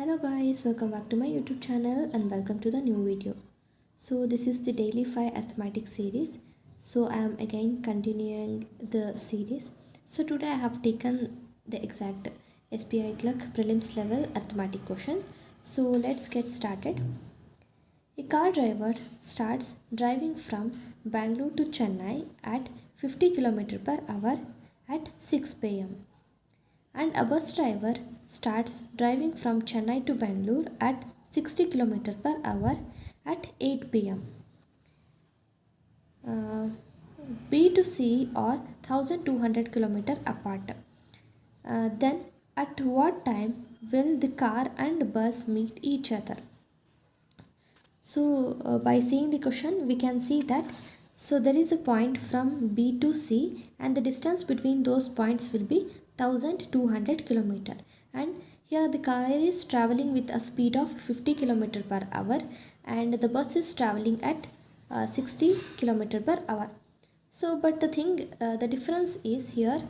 Hello guys, welcome back to my YouTube channel and welcome to the new video. So this is the daily 5 arithmetic series. So I am again continuing the series. So today I have taken the exact SBI clerk prelims level arithmetic question. So let's get started. A car driver starts driving from Bangalore to Chennai at 50 km per hour at 6 pm. And a bus driver starts driving from Chennai to Bangalore at 60 km per hour at 8 pm. B to C are 1200 km apart. Then at what time will the car and bus meet each other? So by seeing the question we can see that there is a point from B to C and the distance between those points will be 1200 km, and here the car is traveling with a speed of 50 km per hour and the bus is traveling at 60 km per hour. So but the difference is here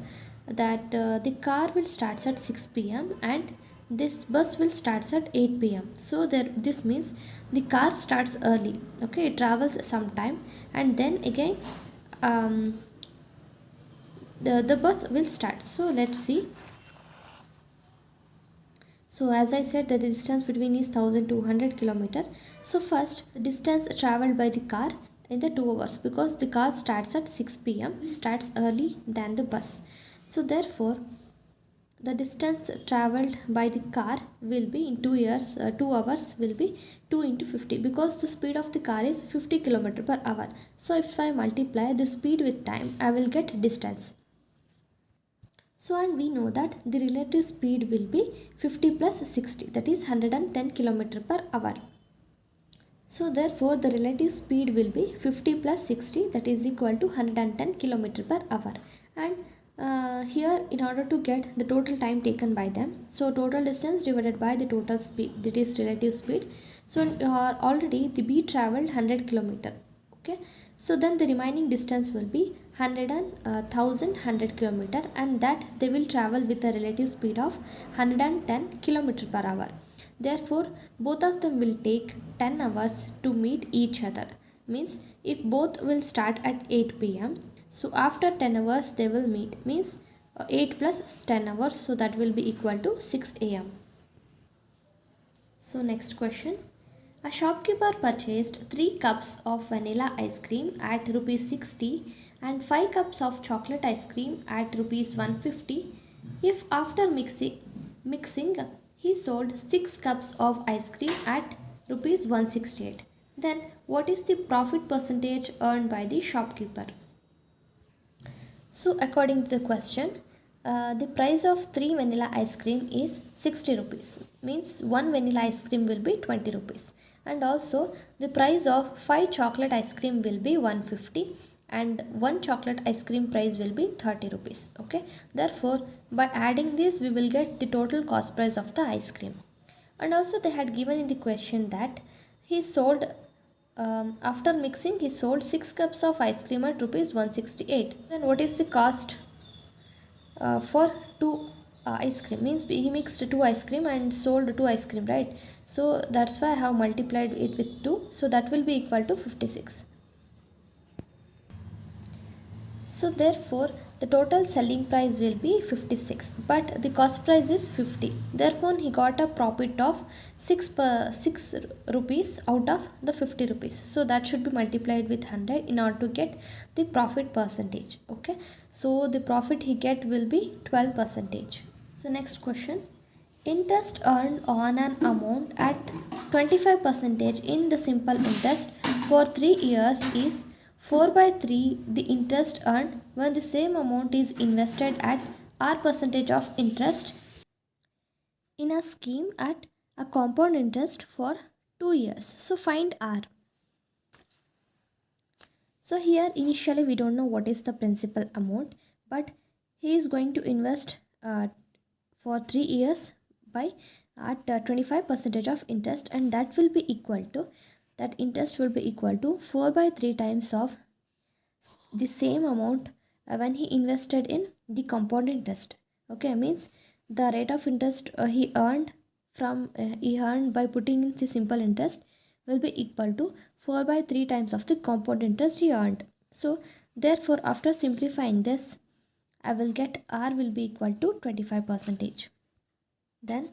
that the car will start at 6 pm and this bus will start at 8 pm. So this means the car starts early, okay, it travels some time and then again the bus will start. So let's see. So as I said that the distance between is 1200 km. So first the distance traveled by the car in the 2 hours, because the car starts at 6 pm, it starts early than the bus. So therefore the distance traveled by the car will be in 2 hours will be 2 into 50, because the speed of the car is 50 km per hour. So if I multiply the speed with time, I will get distance. So and we know that the relative speed will be 50 plus 60, that is 110 km per hour. So therefore the relative speed will be 50 plus 60, that is equal to 110 km per hour. And here in order to get the total time taken by them, so total distance divided by the total speed, that is relative speed. So already the B traveled 100 km, okay, so then the remaining distance will be 100 km, and that they will travel with a relative speed of 110 km per hour. Therefore both of them will take 10 hours to meet each other. Means if both will start at 8 pm, so after 10 hours they will meet, means 8 plus 10 hours, so that will be equal to 6 am. So next question. A shopkeeper purchased 3 cups of vanilla ice cream at rupees 60 and 5 cups of chocolate ice cream at rupees 150. If after mixing he sold 6 cups of ice cream at rupees 168, then what is the profit percentage earned by the shopkeeper? So according to the question, the price of 3 vanilla ice cream is 60 rupees, means 1 vanilla ice cream will be 20 rupees, and also the price of 5 chocolate ice cream will be 150 and 1 chocolate ice cream price will be 30 rupees, okay. Therefore by adding this we will get the total cost price of the ice cream. And also they had given in the question that he sold after mixing he sold 6 cups of ice cream at rupees 168. Then what is the cost for 2 ice cream? Means he mixed 2 ice cream and sold 2 ice cream, right? So that's why I have multiplied it with 2, so that will be equal to 56. So therefore the total selling price will be 56, but the cost price is 50. Therefore he got a profit of 6 rupees out of the 50 rupees. So that should be multiplied with 100 in order to get the profit percentage, okay. So the profit he get will be 12%. So next question. Interest earned on an amount at 25% in the simple interest for 3 years is 4 by 3 the interest earned when the same amount is invested at R percentage of interest in a scheme at a compound interest for 2 years. So find R. So here initially we don't know what is the principal amount, but he is going to invest for 3 years by at 25% of interest, and that will be equal to, that interest will be equal to 4 by 3 times of the same amount when he invested in the compound interest, okay. Means the rate of interest he earned from he earned by putting in the simple interest will be equal to 4 by 3 times of the compound interest he earned. So therefore after simplifying this, I will get R will be equal to 25%. Then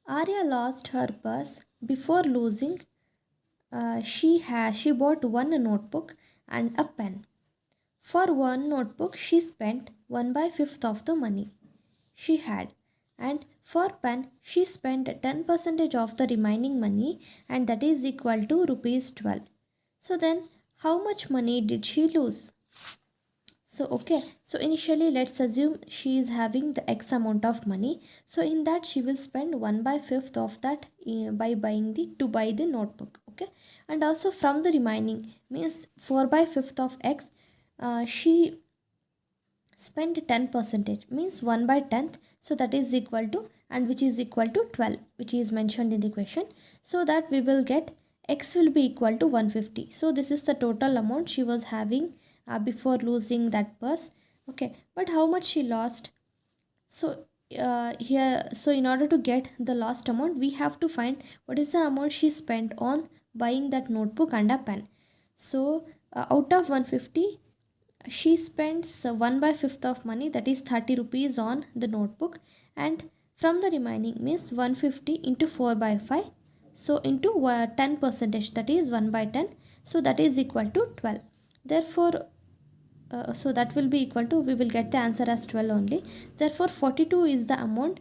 Arya lost her purse. Before losing, she bought one notebook and a pen. For one notebook, she spent 1 by 5th of the money she had, and for pen, she spent 10% of the remaining money, and that is equal to rupees 12. So then, how much money did she lose? So initially let's assume she is having the X amount of money. So in that she will spend 1 by 5th of that by buying to buy the notebook. Okay. And also from the remaining means 4 by 5th of X, she spent 10% means 1 by 10th. So that is equal to, and which is equal to 12, which is mentioned in the question. So that we will get X will be equal to 150. So this is the total amount she was having before losing that purse. Okay, but how much she lost? So so in order to get the lost amount, we have to find what is the amount she spent on buying that notebook and a pen. So out of 150, she spends 1 by 5th of money, that is 30 rupees on the notebook, and from the remaining means 150 into 4 by 5, so into 10%, that is 1 by 10, so that is equal to 12. Therefore so that will be equal to, we will get the answer as 12 only. Therefore 42 is the amount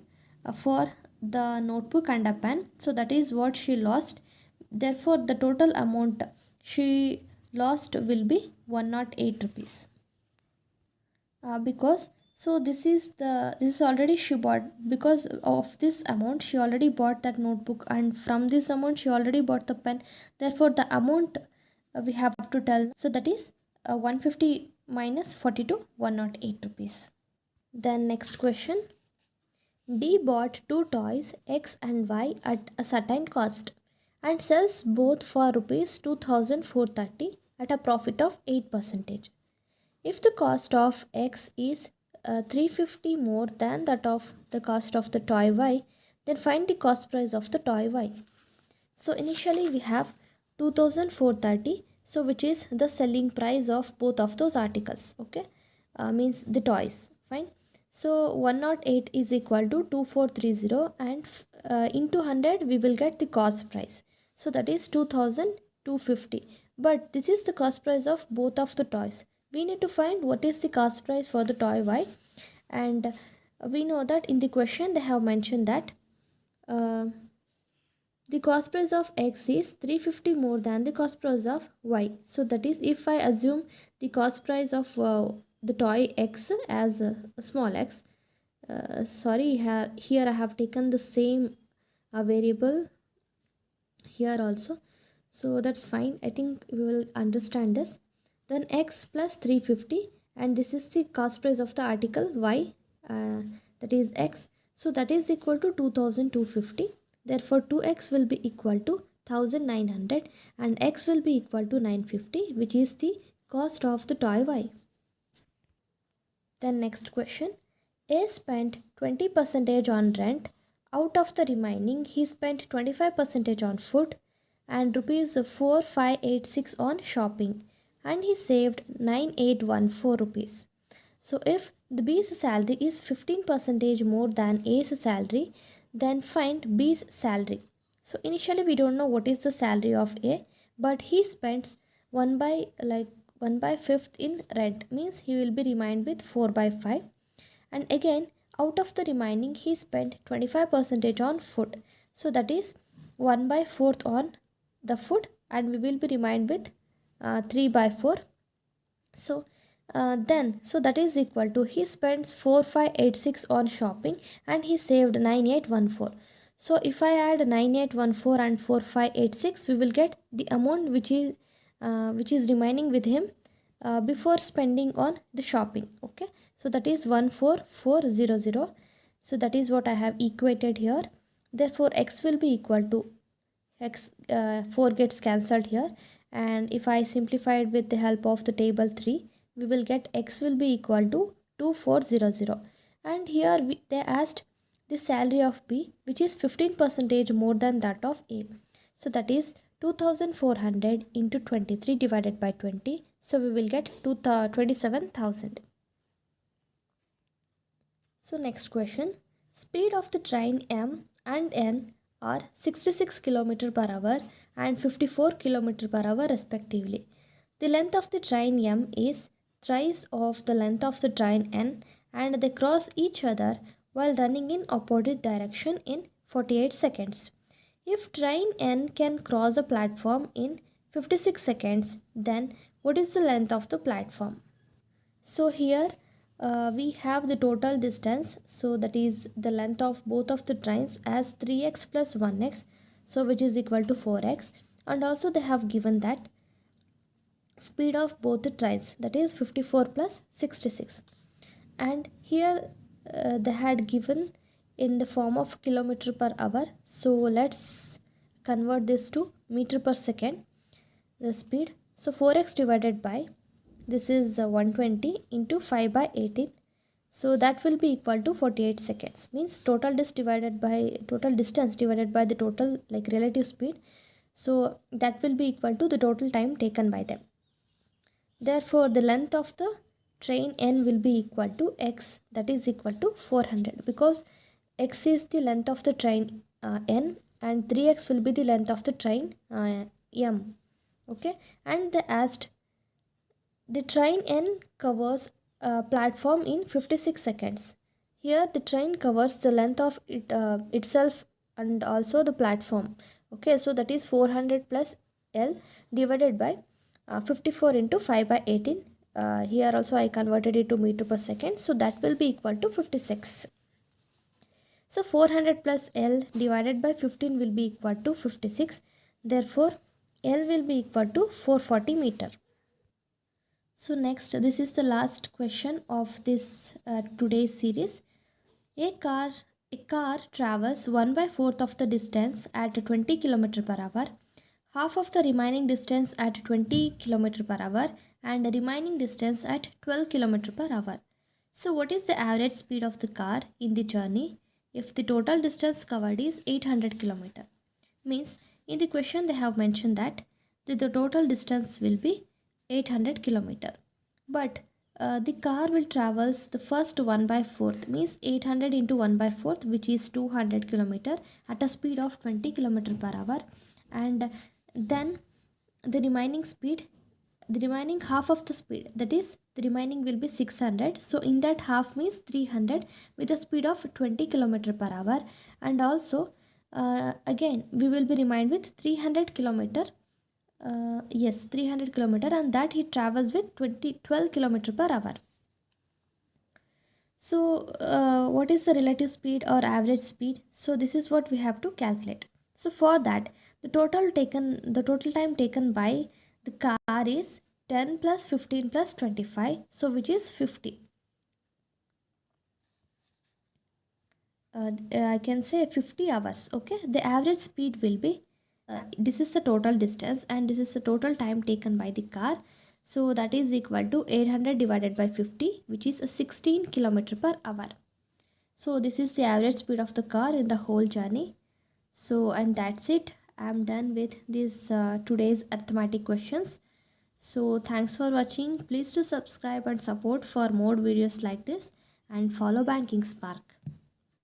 for the notebook and a pen, so that is what she lost. Therefore the total amount she lost will be 108 rupees. Because so this is already she bought, because of this amount she already bought that notebook, and from this amount she already bought the pen. Therefore the amount we have to tell, so that is 150 minus 42, 108 rupees. Then next question, D bought two toys X and Y at a certain cost and sells both for rupees 2430 at a profit of 8%. If the cost of X is 350 more than that of the cost of the toy Y, then find the cost price of the toy Y. So initially we have 2430, so which is the selling price of both of those articles. Okay, means the toys. Fine. So 108 is equal to 2430, and into 100 we will get the cost price. So that is 2250. But this is the cost price of both of the toys. We need to find what is the cost price for the toy Y, and we know that in the question they have mentioned that the cost price of X is 350 more than the cost price of Y. So that is, if I assume the cost price of the toy X as small x, sorry, here I have taken the same variable here also, so that's fine. I think we will understand this. Then X plus 350, and this is the cost price of the article Y, that is X, so that is equal to 2250. Therefore 2x will be equal to 1900 and X will be equal to 950, which is the cost of the toy Y. Then next question, A spent 20% on rent. Out of the remaining, he spent 25% on food and rupees 4586 on shopping, and he saved 9814 rupees. So if the B's salary is 15% more than A's salary, then find B's salary. So initially we don't know what is the salary of A, but he spends 1 by 5th in rent, means he will be remained with 4 by 5, and again out of the remaining he spent 25% on food, so that is 1 by 4th on the food, and we will be remained with 3 by 4. So so that is equal to, he spends 4586 on shopping and he saved 9814. So if I add 9814 and 4586, we will get the amount which is remaining with him before spending on the shopping. Okay, so that is 14400. So that is what I have equated here. Therefore X will be equal to X, 4 gets cancelled here, and if I simplify it with the help of the table 3, we will get X will be equal to 2400. And here they asked the salary of B, which is 15% more than that of A. So that is 2400 into 23 divided by 20. So we will get 27,000. So next question. Speed of the train M and N are 66 km per hour and 54 km per hour respectively. The length of the train M is thrice of the length of the train N, and they cross each other while running in opposite direction in 48 seconds. If train N can cross a platform in 56 seconds, then what is the length of the platform? So here we have the total distance, so that is the length of both of the trains as 3x plus 1x, so which is equal to 4x, and also they have given that speed of both the trains, that is 54 plus 66, and here they had given in the form of kilometer per hour. So let's convert this to meter per second, the speed. So 4x divided by, this is 120 into 5 by 18, so that will be equal to 48 seconds, means total distance divided by the total like relative speed, so that will be equal to the total time taken by them. Therefore the length of the train N will be equal to x, that is equal to 400, because x is the length of the train N and 3x will be the length of the train M. Okay, and they asked the train N covers a platform in 56 seconds. Here the train covers the length of itself and also the platform. Okay, so that is 400 plus L divided by 54 into 5 by 18. Here also I converted it to meter per second, so that will be equal to 56. So 400 plus L divided by 15 will be equal to 56. Therefore L will be equal to 440 meter. So next, this is the last question of this today's series. A car travels 1 by 4th of the distance at 20 km per hour, half of the remaining distance at 20 km per hour, and the remaining distance at 12 km per hour. So what is the average speed of the car in the journey if the total distance covered is 800 km? Means in the question they have mentioned that the total distance will be 800 km, but the car will travels the first 1 by 4th, means 800 into 1 by 4th, which is 200 km at a speed of 20 km per hour, and then the remaining half of the speed, that is the remaining will be 600, so in that half means 300 with a speed of 20 km per hour, and also again we will be remained with 300 km, 300 km, and that he travels with 12 km per hour. So what is the relative speed or average speed? So this is what we have to calculate. So for that, the total time taken by the car is 10 plus 15 plus 25, so which is 50. I can say 50 hours. Okay, the average speed will be this is the total distance and this is the total time taken by the car, so that is equal to 800 divided by 50, which is 16 km per hour. So this is the average speed of the car in the whole journey. So and that's it, I'm done with this today's arithmetic questions. So thanks for watching. Please do subscribe and support for more videos like this, and follow Banking Spark.